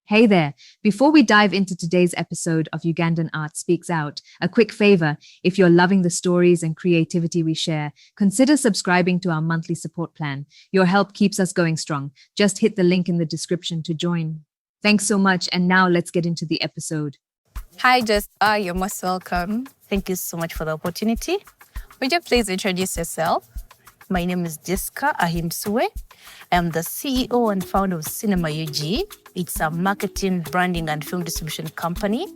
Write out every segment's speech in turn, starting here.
Hey there. Before we dive into today's episode of Ugandan Art Speaks Out, a quick favor: if you're loving the stories and creativity we share, consider subscribing to our monthly support plan. Your help keeps us going strong. Just hit the link in the description to join. Thanks so much, and now let's get into the episode. Hi, Jessica. You're most welcome. Thank you so much for the opportunity. Would you please introduce yourself? My name is Jessica Ahimsue. I'm the CEO and founder of Cinema UG. It's a marketing, branding, and film distribution company.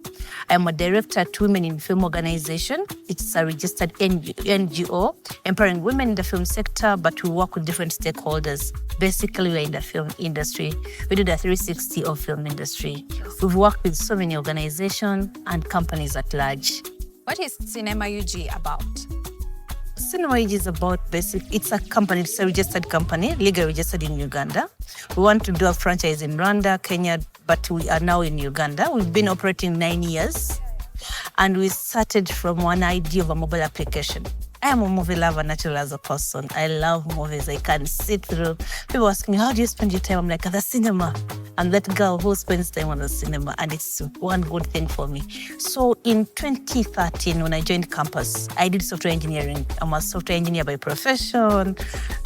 I'm a director at Women in Film Organization. It's a registered NGO empowering women in the film sector, but we work with different stakeholders. Basically, we're in the film industry. We do the 360 of film industry. We've worked with so many organizations and companies at large. What is Cinema UG about? Cinema UG is about it's a company, it's a registered company, legally registered in Uganda. We want to do a franchise in Rwanda, Kenya, but we are now in Uganda. We've been operating 9 years, and we started from one idea of a mobile application. I am a movie lover naturally as a person. I love movies. I can sit through. People ask me, how do you spend your time? I'm like, at the cinema. I'm that girl who spends time on the cinema, and it's one good thing for me. So in 2013, when I joined campus, I did software engineering. I'm a software engineer by profession.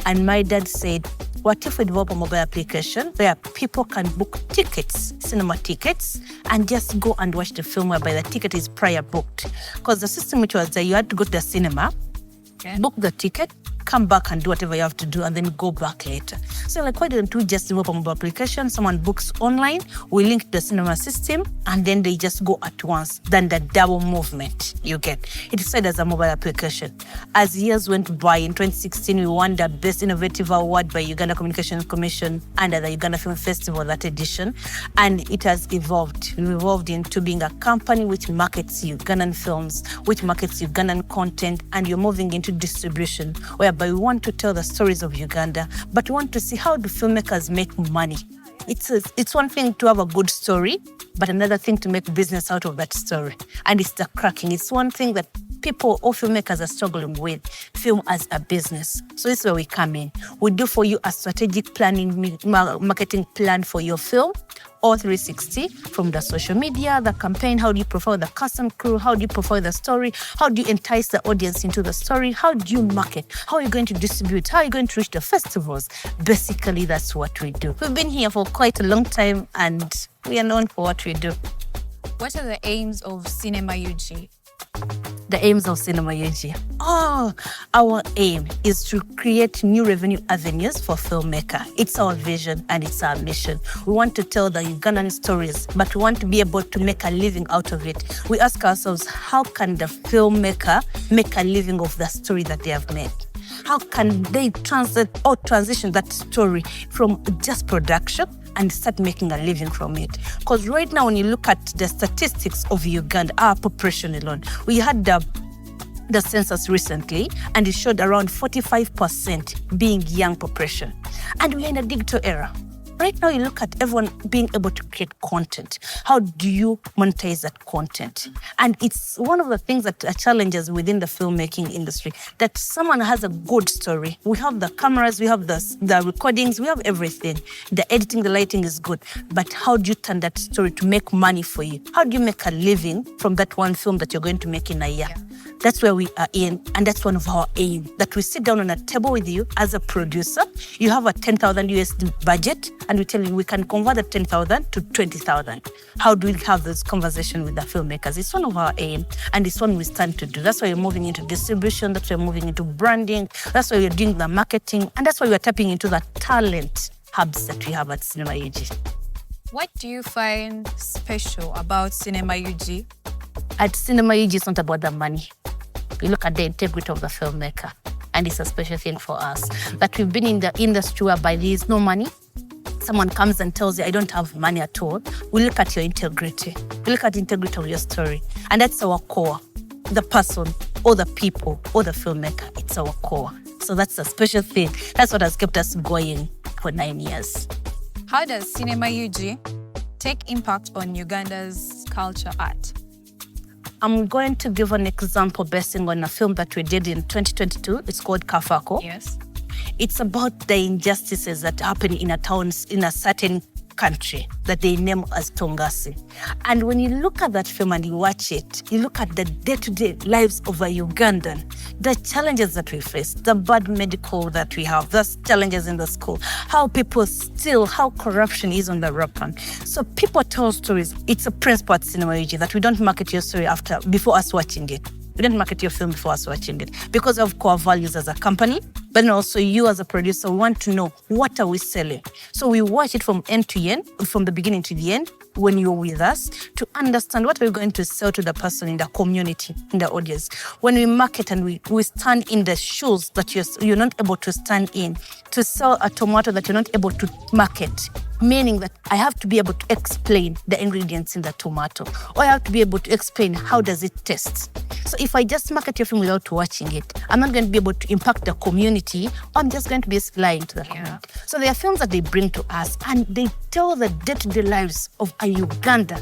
And my dad said, what if we develop a mobile application where people can book tickets, cinema tickets, and just go and watch the film whereby the ticket is prior booked? Because the system which was there, you had to go to the cinema, book the ticket, come back and do whatever you have to do, and then go back later. So like, why don't we just develop a mobile application? Someone books online, we link the cinema system, and then they just go at once. Then the double movement you get. It started as a mobile application. As years went by, in 2016, we won the Best Innovative Award by Uganda Communications Commission under the Uganda Film Festival, that edition. And it has evolved. We evolved into being a company which markets Ugandan films, which markets Ugandan content, and you're moving into distribution, whereby we want to tell the stories of Uganda, but we want to see how do filmmakers make money. It's one thing to have a good story, but another thing to make business out of that story. And it's the cracking. It's one thing that people or filmmakers are struggling with, film as a business. So this is where we come in. We do for you a strategic planning, marketing plan for your film, all 360, from the social media, the campaign, how do you profile the cast and crew, how do you profile the story, how do you entice the audience into the story, how do you market, how are you going to distribute, how are you going to reach the festivals. Basically, that's what we do. We've been here for quite a long time, and we are known for what we do. What are the aims of Cinema UG? The aims of Cinema UG. Our aim is to create new revenue avenues for filmmaker. It's our vision and it's our mission. We want to tell the Ugandan stories, but we want to be able to make a living out of it. We ask ourselves, how can the filmmaker make a living of the story that they have made? How can they transition that story from just production and start making a living from it? Because right now, when you look at the statistics of Uganda, our population alone, we had the census recently, and it showed around 45% being young population. And we're in a digital era. Right now, you look at everyone being able to create content. How do you monetize that content? And it's one of the things that are challenges within the filmmaking industry, that someone has a good story. We have the cameras, we have the recordings, we have everything. The editing, the lighting is good. But how do you turn that story to make money for you? How do you make a living from that one film that you're going to make in a year? That's where we are in, and that's one of our aims, that we sit down on a table with you as a producer. You have a 10,000 USD budget, and we tell you we can convert that 10,000 to 20,000. How do we have this conversation with the filmmakers? It's one of our aims, and it's one we stand to do. That's why we're moving into distribution, that's why we're moving into branding, that's why we're doing the marketing, and that's why we're tapping into the talent hubs that we have at Cinema UG. What do you find special about Cinema UG? At Cinema UG, it's not about the money. We look at the integrity of the filmmaker, and it's a special thing for us. That we've been in the industry whereby there is no money. Someone comes and tells you, I don't have money at all. We look at your integrity. We look at the integrity of your story. And that's our core. The person, or the people, or the filmmaker, it's our core. So that's a special thing. That's what has kept us going for 9 years. How does Cinema UG take impact on Uganda's culture art? I'm going to give an example based on a film that we did in 2022. It's called Kafako. Yes. It's about the injustices that happen in a town, in a certain country that they name as Tongasi. And when you look at that film and you watch it, you look at the day-to-day lives of a Ugandan, the challenges that we face, the bad medical that we have, the challenges in the school, how people steal, how corruption is on the rampant. So people tell stories. It's a principle at Cinema UG that we don't market your story before us watching it. We don't market your film before us watching it because of core values as a company, but then also you as a producer want to know what are we selling. So we watch it from end to end, from the beginning to the end, when you're with us, to understand what we're going to sell to the person in the community, in the audience. When we market and we stand in the shoes that you're not able to stand in, to sell a tomato that you're not able to market, meaning that I have to be able to explain the ingredients in the tomato, or I have to be able to explain how does it taste. So if I just market your film without watching it, I'm not going to be able to impact the community, or I'm just going to be lying to the community. So there are films that they bring to us and they tell the day-to-day lives of a Uganda.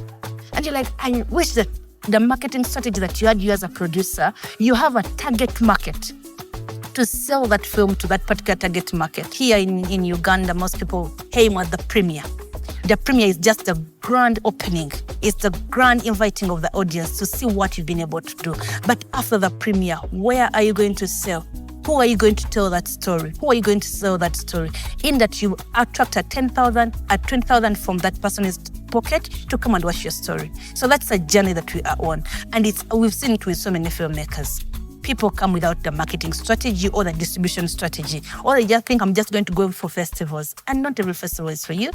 And you're like, I wish that the marketing strategy that you had, you as a producer, you have a target market to sell that film to that particular target market. Here in Uganda, most people aim at the premiere. The premiere is just a grand opening. It's the grand inviting of the audience to see what you've been able to do. But after the premiere, where are you going to sell? Who are you going to tell that story? Who are you going to sell that story? In that you attract a 10,000, a 20,000 from that person's pocket to come and watch your story. So that's a journey that we are on. And we've seen it with so many filmmakers. People come without the marketing strategy or the distribution strategy, or they just think I'm just going to go for festivals. And not every festival is for you.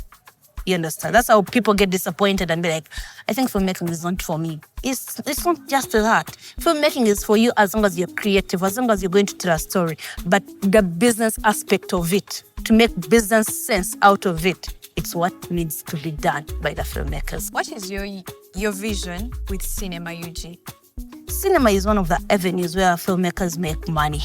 You understand? That's how people get disappointed and be like, I think filmmaking is not for me. It's not just that. Filmmaking is for you as long as you're creative, as long as you're going to tell a story. But the business aspect of it, to make business sense out of it, it's what needs to be done by the filmmakers. What is your vision with Cinema UG? Cinema is one of the avenues where filmmakers make money.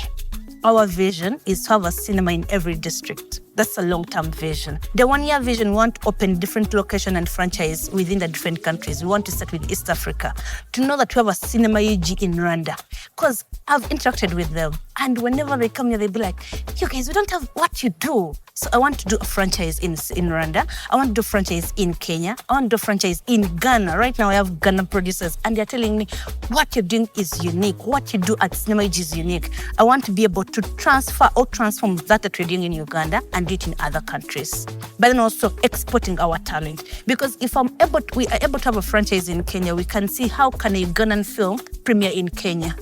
Our vision is to have a cinema in every district. That's a long-term vision. The one-year vision, we want to open different location and franchise within the different countries. We want to start with East Africa, to know that we have a Cinema UG in Rwanda. Because I've interacted with them, and whenever they come here, they'll be like, you guys, we don't have what you do. So I want to do a franchise in Rwanda. I want to do a franchise in Kenya. I want to do a franchise in Ghana. Right now, I have Ghana producers, and they're telling me what you're doing is unique. What you do at Cinema UG is unique. I want to be able to transfer or transform that we're doing in Uganda and do it in other countries. But then also exporting our talent. Because if we are able to have a franchise in Kenya, we can see how can a Ugandan film premiere in Kenya?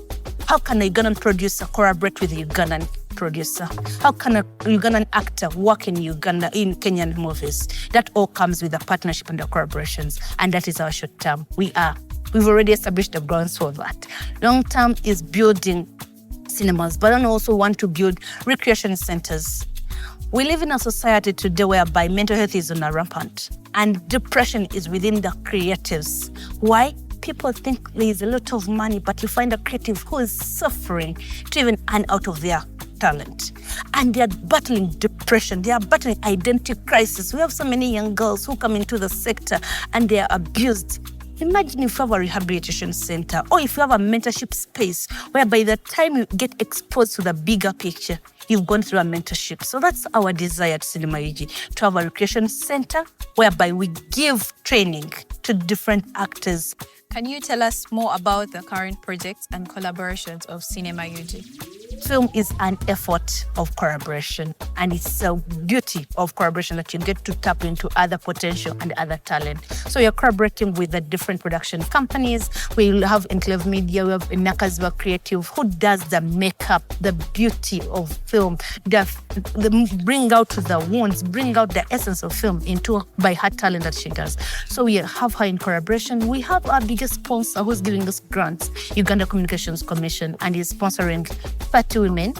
How can a Ugandan producer collaborate with a Ugandan producer? How can a Ugandan actor work in Uganda, in Kenyan movies? That all comes with a partnership and the collaborations. And that is our short term. We've already established the grounds for that. Long term is building cinemas, but then also want to build recreation centers. We live in a society today whereby mental health is on a rampant and depression is within the creatives. Why? People think there is a lot of money, but you find a creative who is suffering to even earn out of their talent. And they are battling depression. They are battling identity crisis. We have so many young girls who come into the sector and they are abused. Imagine if you have a rehabilitation center or if you have a mentorship space where by the time you get exposed to the bigger picture, you've gone through a mentorship. So that's our desire at Cinema UG, to have a recreation center whereby we give training to different actors. Can you tell us more about the current projects and collaborations of Cinema UG? Film is an effort of collaboration, and it's a beauty of collaboration that you get to tap into other potential and other talent. So you're collaborating with the different production companies. We have Enclave Media, we have Nakaziwa Creative, who does the makeup, the beauty of film, bring out the wounds, bring out the essence of film by her talent that she does. So we have her in collaboration. We have our biggest sponsor who's giving us grants, Uganda Communications Commission, and is sponsoring 30 women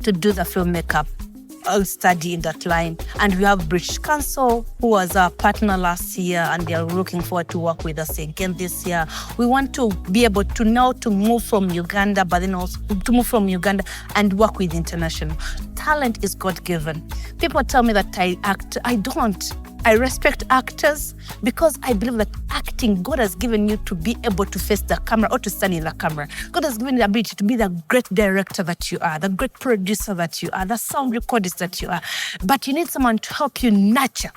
to do the film makeup study in that line. And we have British Council, who was our partner last year, and they are looking forward to work with us again this year. We want to be able to now to move from Uganda, but then also to move from Uganda and work with international. Talent is God-given. People tell me that I act. I don't. I respect actors because I believe that acting, God has given you to be able to face the camera or to stand in the camera. God has given you the ability to be the great director that you are, the great producer that you are, the sound recordist that you are. But you need someone to help you nurture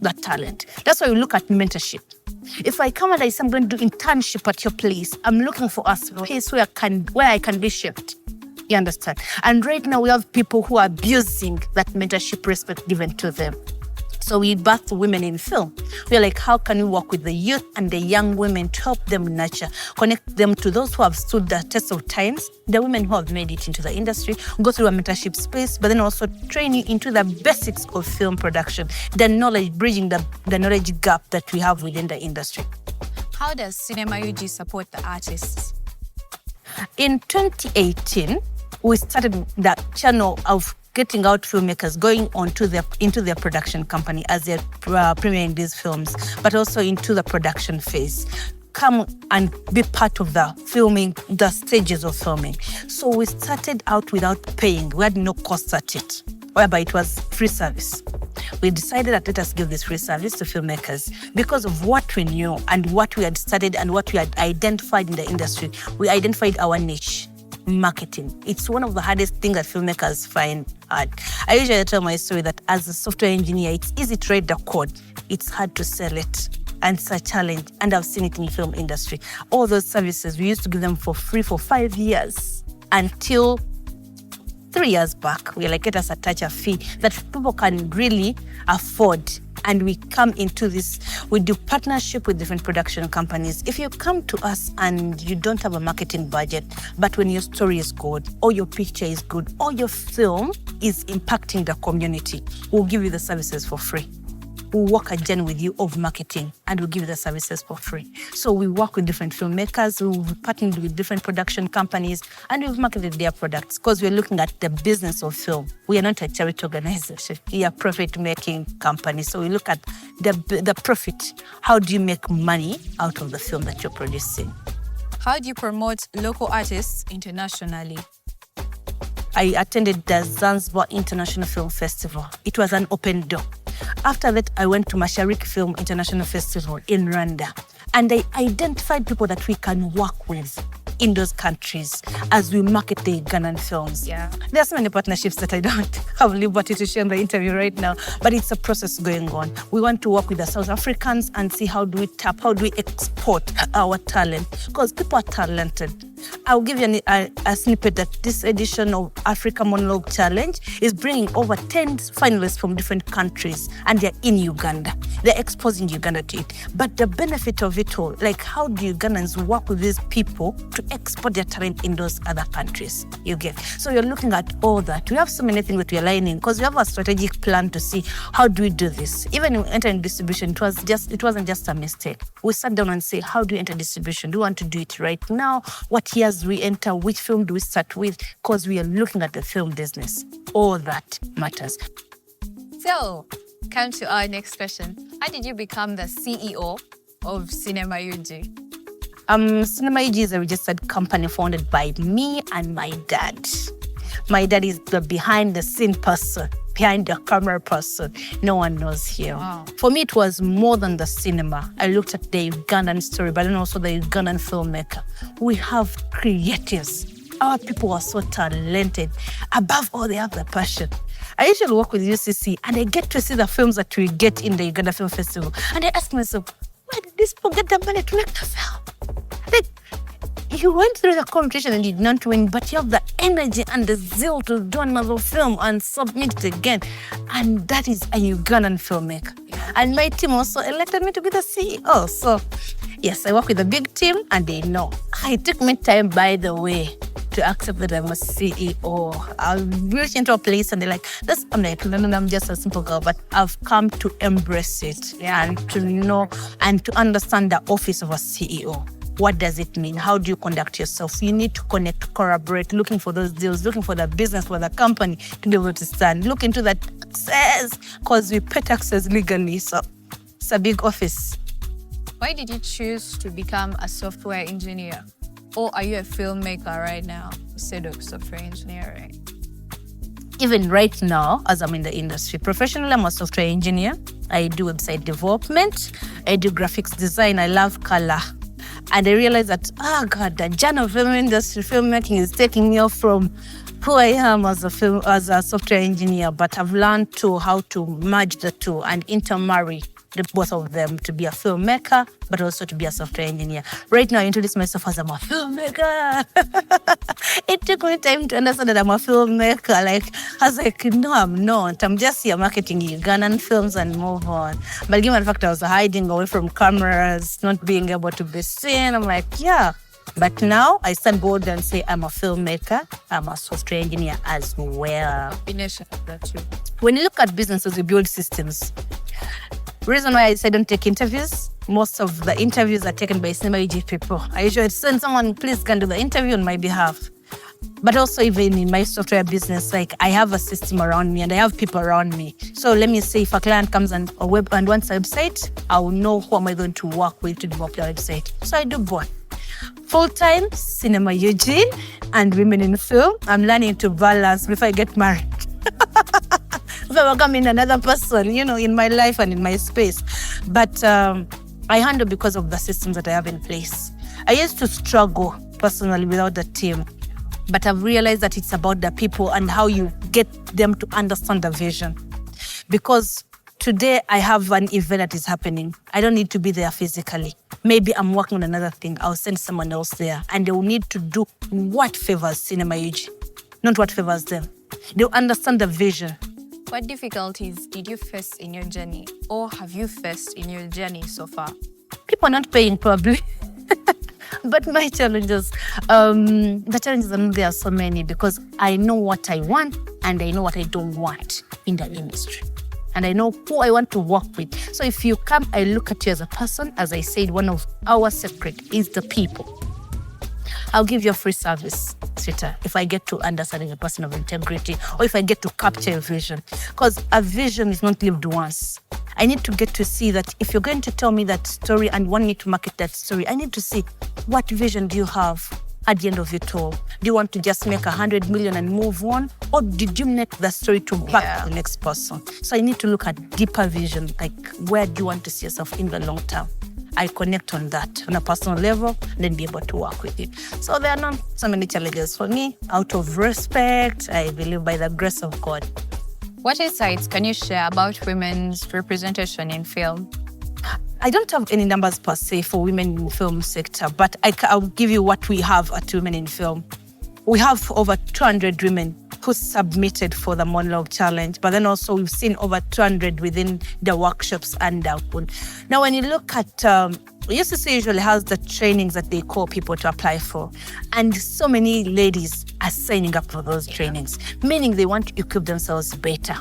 that talent. That's why we look at mentorship. If I come and I say I'm going to do internship at your place, I'm looking for a space where I can be shaped. You understand? And right now we have people who are abusing that mentorship respect given to them. So we birth women in film. We're like, how can we work with the youth and the young women to help them nurture, connect them to those who have stood the test of times, the women who have made it into the industry, go through a mentorship space, but then also train you into the basics of film production, the knowledge, bridging the knowledge gap that we have within the industry. How does Cinema UG support the artists? In 2018, we started the channel of getting out filmmakers going into their production company as they're premiering these films, but also into the production phase. Come and be part of the filming, the stages of filming. So we started out without paying. We had no cost at it, whereby it was free service. We decided that let us give this free service to filmmakers because of what we knew and what we had studied and what we had identified in the industry. We identified our niche. Marketing. It's one of the hardest things that filmmakers find hard. I usually tell my story that as a software engineer, it's easy to write the code. It's hard to sell it. And it's a challenge. And I've seen it in the film industry. All those services, we used to give them for free for 5 years until 3 years back. We're like, let us attach a fee that people can really afford. And we come into this, we do partnership with different production companies. If you come to us and you don't have a marketing budget, but when your story is good, or your picture is good, or your film is impacting the community, we'll give you the services for free. We'll work a journey with you of marketing and we'll give you the services for free. So we work with different filmmakers, we've partnered with different production companies, and we've marketed their products because we're looking at the business of film. We are not a charity organization. We are a profit-making company. So we look at the profit. How do you make money out of the film that you're producing? How do you promote local artists internationally? I attended the Zanzibar International Film Festival. It was an open door. After that, I went to Mashariki Film International Festival in Rwanda. And I identified people that we can work with in those countries as we market the Ugandan films. Yeah. There are so many partnerships that I don't have liberty to share in the interview right now, but it's a process going on. We want to work with the South Africans and see how do we export our talent, because people are talented. I'll give you a snippet that this edition of Africa Monologue Challenge is bringing over 10 finalists from different countries, and they're in Uganda. They're exposing Uganda to it. But the benefit of it all, like how do Ugandans work with these people to export their talent in those other countries? You get. So you're looking at all that. We have so many things that we're aligning because we have a strategic plan to see how do we do this. Even in entering distribution, it wasn't just a mistake. We sat down and say, how do we enter distribution? Do we want to do it right now? What years do we enter? Which film do we start with? Because we are looking at the film business. All that matters. So, come to our next question. How did you become the CEO of Cinema UG? Cinema UG is a registered company founded by me and my dad. My dad is the behind-the-scene person, behind the camera person. No one knows here. Wow. For me, it was more than the cinema. I looked at the Ugandan story, but then also the Ugandan filmmaker. We have creatives. Our people are so talented. Above all, they have the passion. I usually work with UCC, and I get to see the films that we get in the Uganda Film Festival. And I ask myself, where did these people get the money to make the film? Like, you went through the competition and did not win, but you have the energy and the zeal to do another film and submit it again. And that is a Ugandan filmmaker. And my team also elected me to be the CEO. So, yes, I work with a big team and they know. It took me time, by the way, to accept that I'm a CEO. I've reached into a place and they're like, I'm like, no, I'm just a simple girl, but I've come to embrace it and to know and to understand the office of a CEO. What does it mean? How do you conduct yourself? You need to connect, to collaborate, looking for those deals, looking for the business, for the company to be able to stand. Look into that taxes, because we pay taxes legally, so it's a big office. Why did you choose to become a software engineer? Or are you a filmmaker right now instead of software engineering? Even right now, as I'm in the industry, professionally, I'm a software engineer. I do website development. I do graphics design. I love color. And I realized that, the journey of film industry, filmmaking is taking me off from who I am as a software engineer, but I've learned how to merge the two and intermarry both of them to be a filmmaker, but also to be a software engineer. Right now, I introduce myself as I'm a filmmaker. It took me time to understand that I'm a filmmaker. I was like, no, I'm not. I'm just here marketing Ugandan films and move on. But given the fact I was hiding away from cameras, not being able to be seen, I'm like, yeah. But now I stand bold and say I'm a filmmaker, I'm a software engineer as well. Combination of that too. When you look at businesses, we build systems. Reason why I say don't take interviews, most of the interviews are taken by Cinema UG people. I usually send someone, please can do the interview on my behalf. But also even in my software business, I have a system around me and I have people around me. So let me say if a client comes and wants a website, I will know who am I going to work with to develop the website. So I do both. Full-time Cinema UG and women in film. I'm learning to balance before I get married. If I welcome in another person, in my life and in my space. But I handle because of the systems that I have in place. I used to struggle personally without the team. But I've realized that it's about the people and how you get them to understand the vision. Because today I have an event that is happening. I don't need to be there physically. Maybe I'm working on another thing. I'll send someone else there. And they will need to do what favors Cinema UG, not what favors them. They'll understand the vision. What difficulties did you face in your journey, or have you faced in your journey so far? People are not paying, probably. But my challenges, the challenges there are so many because I know what I want and I know what I don't want in the industry. And I know who I want to work with. So if you come, I look at you as a person. As I said, one of our secret is the people. I'll give you a free service, sweetheart, if I get to understanding a person of integrity or if I get to capture a vision. Because a vision is not lived once. I need to get to see that if you're going to tell me that story and want me to market that story, I need to see what vision do you have at the end of it all. Do you want to just make 100 million and move on? Or did you make the story to back the next person? So I need to look at deeper vision, where do you want to see yourself in the long term? I connect on that on a personal level and then be able to work with it. So there are not so many challenges for me. Out of respect, I believe by the grace of God. What insights can you share about women's representation in film? I don't have any numbers per se for women in the film sector, but I'll give you what we have at Women in Film. We have over 200 women who submitted for the monologue challenge, but then also we've seen over 200 within the workshops and output. Now, when you look at, UCC usually has the trainings that they call people to apply for, and so many ladies are signing up for those trainings, meaning they want to equip themselves better.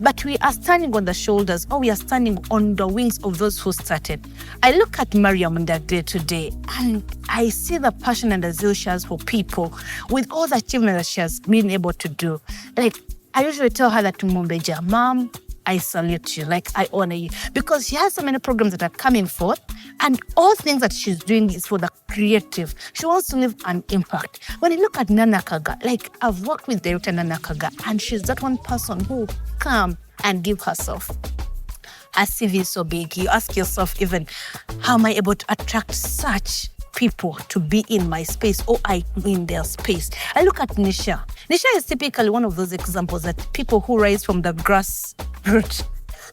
But we are standing on the shoulders, or we are standing on the wings of those who started. I look at Mariam on that day today, and I see the passion and the zeal she has for people with all the achievements that she has been able to do. I usually tell her that to Mumbeja, Mom, I salute you, I honor you. Because she has so many programs that are coming forth, and all things that she's doing is for the creative. She wants to leave an impact. When you look at Nana Kaga, I've worked with director Nana Kaga, and she's that one person who come and give herself. A CV is so big. You ask yourself even, how am I able to attract such people to be in my space or I in their space? I look at Nisha. Nisha is typically one of those examples that people who rise from the grassroots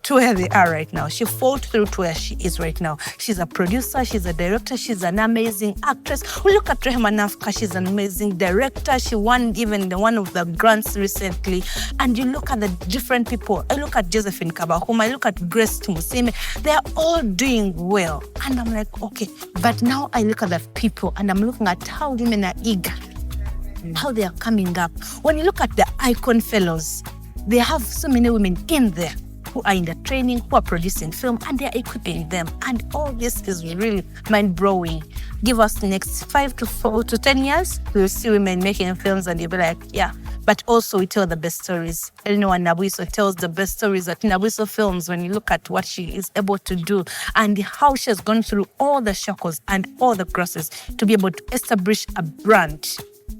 to where they are right now. She fought through to where she is right now. She's a producer, she's a director, she's an amazing actress. We look at Rehema Nafka, she's an amazing director. She won even one of the grants recently. And you look at the different people. I look at Josephine Kabahuma, I look at Grace Tumusime. They're all doing well. And I'm like, okay. But now I look at the people and I'm looking at how women are eager, how they are coming up. When you look at the Icon Fellows, they have so many women in there who are in the training, who are producing film, and they're equipping them. And all this is really mind-blowing. Give us the next 5 to 10 years, we'll see women making films and you'll be like, yeah. But also we tell the best stories. Eleanor Nabuiso tells the best stories at Nabuiso Films when you look at what she is able to do and how she has gone through all the shackles and all the crosses to be able to establish a brand.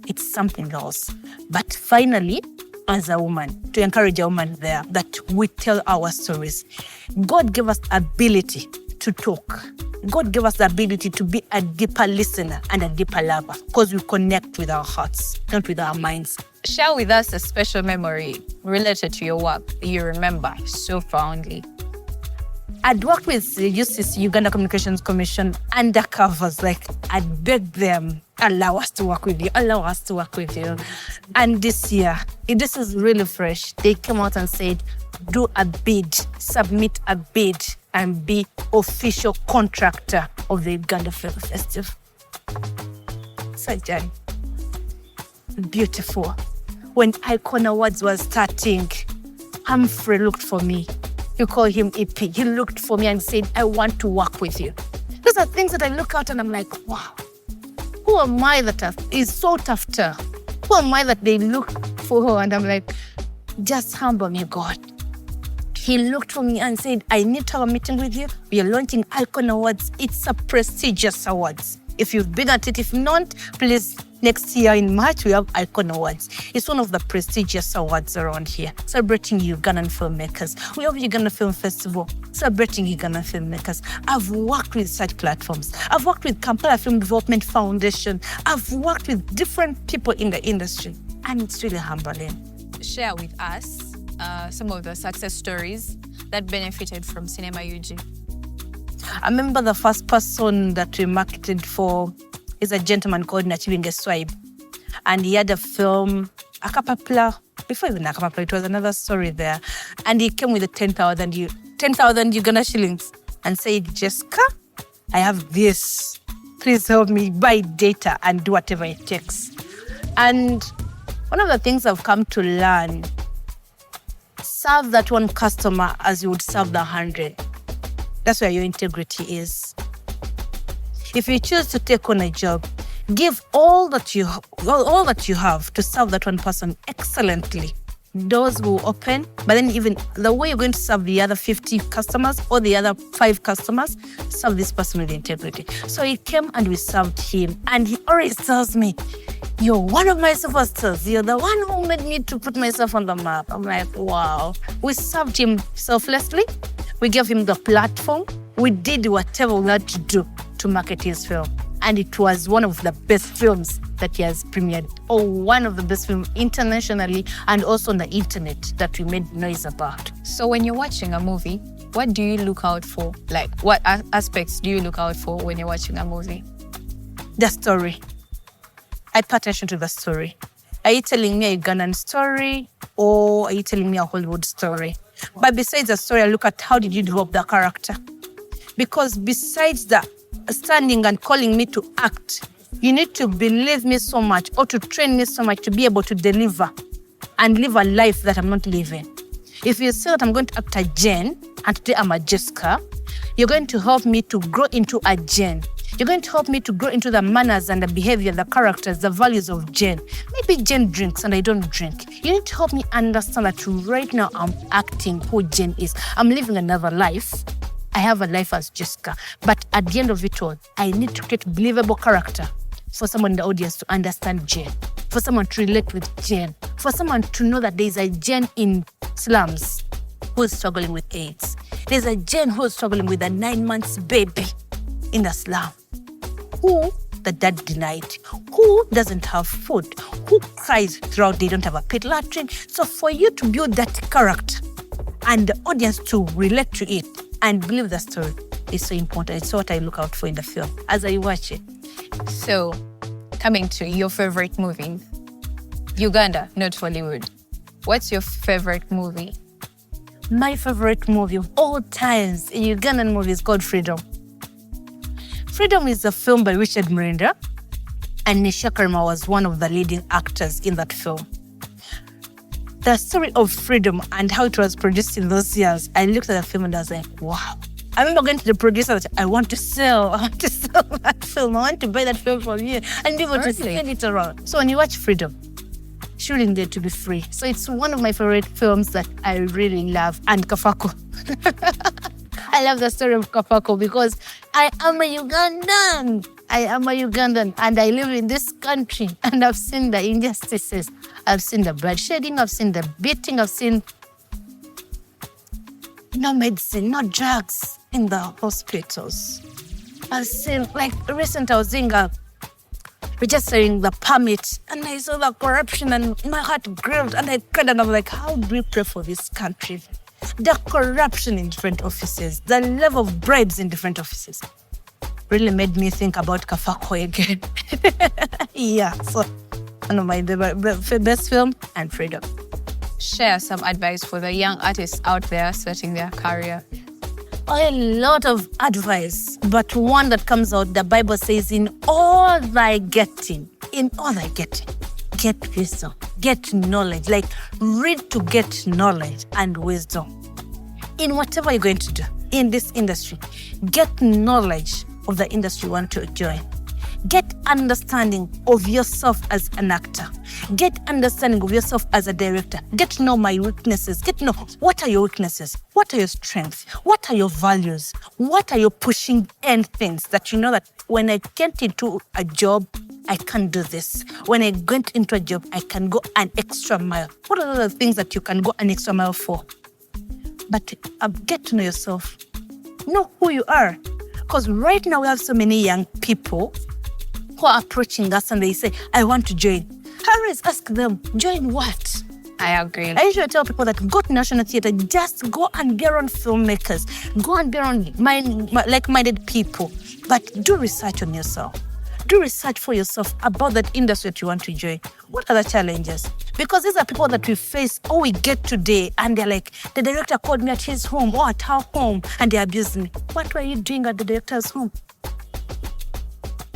It's something else. But finally, as a woman, to encourage a woman there, that we tell our stories. God gave us ability to talk. God gave us the ability to be a deeper listener and a deeper lover because we connect with our hearts, not with our minds. Share with us a special memory related to your work that you remember so fondly. I'd worked with the UCC, Uganda Communications Commission, undercovers. Like, I'd beg them, allow us to work with you, allow us to work with you. And this year, this is really fresh. They came out and said, do a bid, submit a bid, and be official contractor of the Uganda Film Festival. Such a beautiful. When Icon Awards was starting, Humphrey looked for me. You call him EP. He looked for me and said, I want to work with you. Those are things that I look out and I'm like, wow, who am I that is sought after? Who am I that they look for? And I'm like, just humble me, God. He looked for me and said, I need to have a meeting with you. We are launching Icon Awards. It's a prestigious awards. If you've been at it, if not, please, next year in March, we have Icon Awards. It's one of the prestigious awards around here, celebrating Ugandan filmmakers. We have Uganda Film Festival, celebrating Ugandan filmmakers. I've worked with such platforms. I've worked with Kampala Film Development Foundation. I've worked with different people in the industry, and it's really humbling. Share with us some of the success stories that benefited from Cinema UG. I remember the first person that we marketed for is a gentleman called Nachiwinge Swibe. And he had a film, Akapapla, before even Akapapla, it was another story there. And he came with the 10,000 Uganda shillings and said, Jessica, I have this. Please help me buy data and do whatever it takes. And one of the things I've come to learn, serve that one customer as you would serve the 100. That's where your integrity is. If you choose to take on a job, give all that you have to serve that one person excellently. Doors will open, but then even the way you're going to serve the other 50 customers or the other 5 customers, serve this person with integrity. So he came and we served him, and he always tells me, you're one of my superstars. You're the one who made me to put myself on the map. I'm like, wow. We served him selflessly. We gave him the platform. We did whatever we had to do to market his film. And it was one of the best films that he has premiered, or one of the best films internationally and also on the internet that we made noise about. So when you're watching a movie, what do you look out for? Like, what aspects do you look out for when you're watching a movie? The story. I pay attention to the story. Are you telling me a Ugandan story, or are you telling me a Hollywood story? But besides the story, I look at how did you develop the character. Because besides the standing and calling me to act, you need to believe me so much or to train me so much to be able to deliver and live a life that I'm not living. If you say that I'm going to act a Jane and today I'm a Jessica, you're going to help me to grow into a Jane. You're going to help me to grow into the manners and the behavior, the characters, the values of Jane. Maybe Jane drinks and I don't drink. You need to help me understand that right now I'm acting who Jane is. I'm living another life. I have a life as Jessica. But at the end of it all, I need to create a believable character for someone in the audience to understand Jane, for someone to relate with Jane, for someone to know that there's a Jane in slums who is struggling with AIDS. There's a Jane who is struggling with a 9-month baby in the slum, who the dad denied, who doesn't have food, who cries throughout they don't have a pit latrine. So for you to build that character and the audience to relate to it and believe the story is so important. It's what I look out for in the film as I watch it. So, coming to your favorite movie, Uganda, not Hollywood. What's your favorite movie? My favorite movie of all times in Ugandan movie is called Freedom. Freedom is a film by Richard Murenda, and Nisha Karima was one of the leading actors in that film. The story of freedom and how it was produced in those years, I looked at the film and I was like, wow. I remember going to the producer that I want to sell that film. I want to buy that film from you and be able to send it around. So when you watch Freedom, shooting there to be free. So it's one of my favorite films that I really love. And Kafako. I love the story of Kafako because I am a Ugandan. I am a Ugandan and I live in this country and I've seen the injustices. I've seen the bloodshedding, I've seen the beating, I've seen no medicine, no drugs. in the hospitals. I've seen, like, recent I was doing registering the permit, and I saw the corruption, and my heart grilled, and I cried, and I'm like, how do we pray for this country? The corruption in different offices, the level of bribes in different offices really made me think about Kafako again. Yeah, so one of my best film and Freedom. Share some advice for the young artists out there starting their career. A lot of advice, but one that comes out, the Bible says, in all thy getting, get wisdom, get knowledge. Like, read to get knowledge and wisdom. In whatever you're going to do in this industry, get knowledge of the industry you want to join. Get understanding of yourself as an actor. Get understanding of yourself as a director. Get to know my weaknesses. Get to know, what are your weaknesses? What are your strengths? What are your values? What are your pushing end things that you know that when I get into a job, I can do this. When I get into a job, I can go an extra mile. What are the things that you can go an extra mile for? But get to know yourself. Know who you are. Because right now we have so many young people who are approaching us and they say, I want to join. Always ask them, join what? I agree. I usually tell people that go to National Theatre, just go and be around filmmakers. Go and be around like-minded people. But do research on yourself. Do research for yourself about that industry that you want to join. What are the challenges? Because these are people that we face or we get today and they're like, the director called me at his home or at her home and they abused me. What were you doing at the director's home?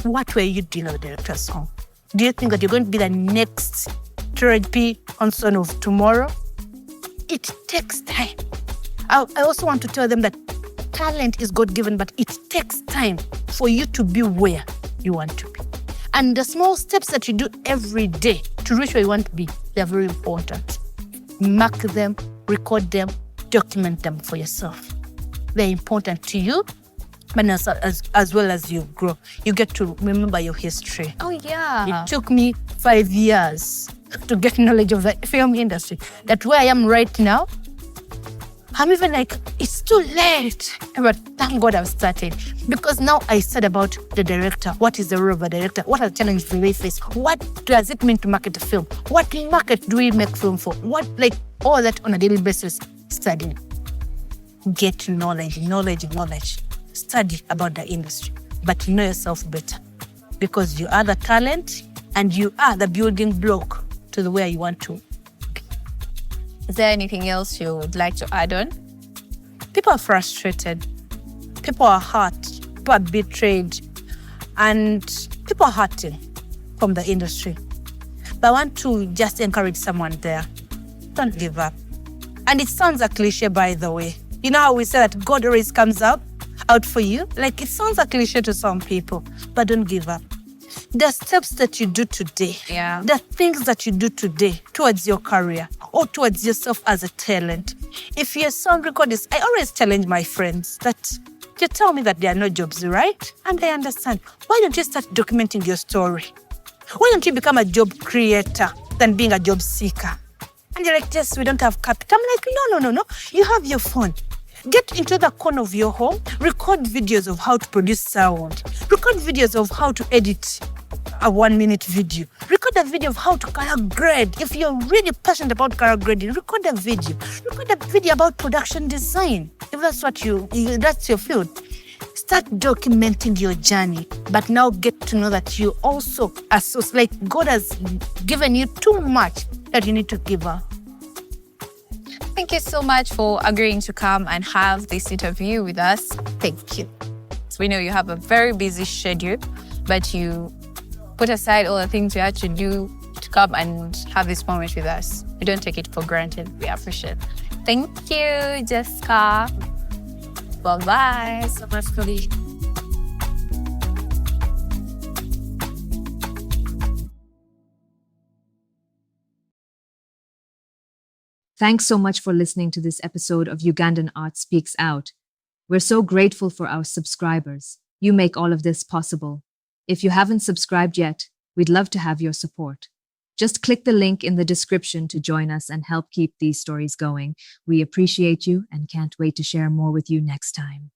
What were you doing at the director's home? Do you think that you're going to be the next Trade P on Son of Tomorrow? It takes time. I also want to tell them that talent is God-given, but it takes time for you to be where you want to be. And the small steps that you do every day to reach where you want to be, they're very important. Mark them, record them, document them for yourself. They're important to you, but as well as you grow. You get to remember your history. Oh, yeah. It took me 5 years to get knowledge of the film industry. That where I am right now, I'm even like, it's too late. But thank God I've started. Because now I said about the director. What is the role of a director? What are the challenges we face? What does it mean to market a film? What market do we make film for? What, like, all that on a daily basis, studying. Get knowledge. Study about the industry. But know yourself better. Because you are the talent and you are the building block to the where you want to. Is there anything else you would like to add on? People are frustrated. People are hurt. People are betrayed. And people are hurting from the industry. But I want to just encourage someone there. Don't give up. And it sounds a cliche, by the way. You know how we say that God always comes out for you? Like, it sounds a cliche to some people, but don't give up. The steps that you do today, the things that you do today towards your career or towards yourself as a talent. If you're a song recordist, I always challenge my friends that you tell me that there are no jobs, right? And I understand. Why don't you start documenting your story? Why don't you become a job creator than being a job seeker? And you're like, yes, we don't have capital. I'm like, no. You have your phone. Get into the corner of your home, record videos of how to produce sound, record videos of how to edit a 1-minute video, record a video of how to color grade. If you're really passionate about color grading, record a video about production design. If that's what that's your field. Start documenting your journey, but now get to know that you also like God has given you too much that you need to give up. Thank you so much for agreeing to come and have this interview with us. Thank you. So we know you have a very busy schedule, but you put aside all the things you had to do to come and have this moment with us. We don't take it for granted. We appreciate it. Thank you, Jessica. Bye-bye. So much for me. Thanks so much for listening to this episode of Ugandan Art Speaks Out. We're so grateful for our subscribers. You make all of this possible. If you haven't subscribed yet, we'd love to have your support. Just click the link in the description to join us and help keep these stories going. We appreciate you and can't wait to share more with you next time.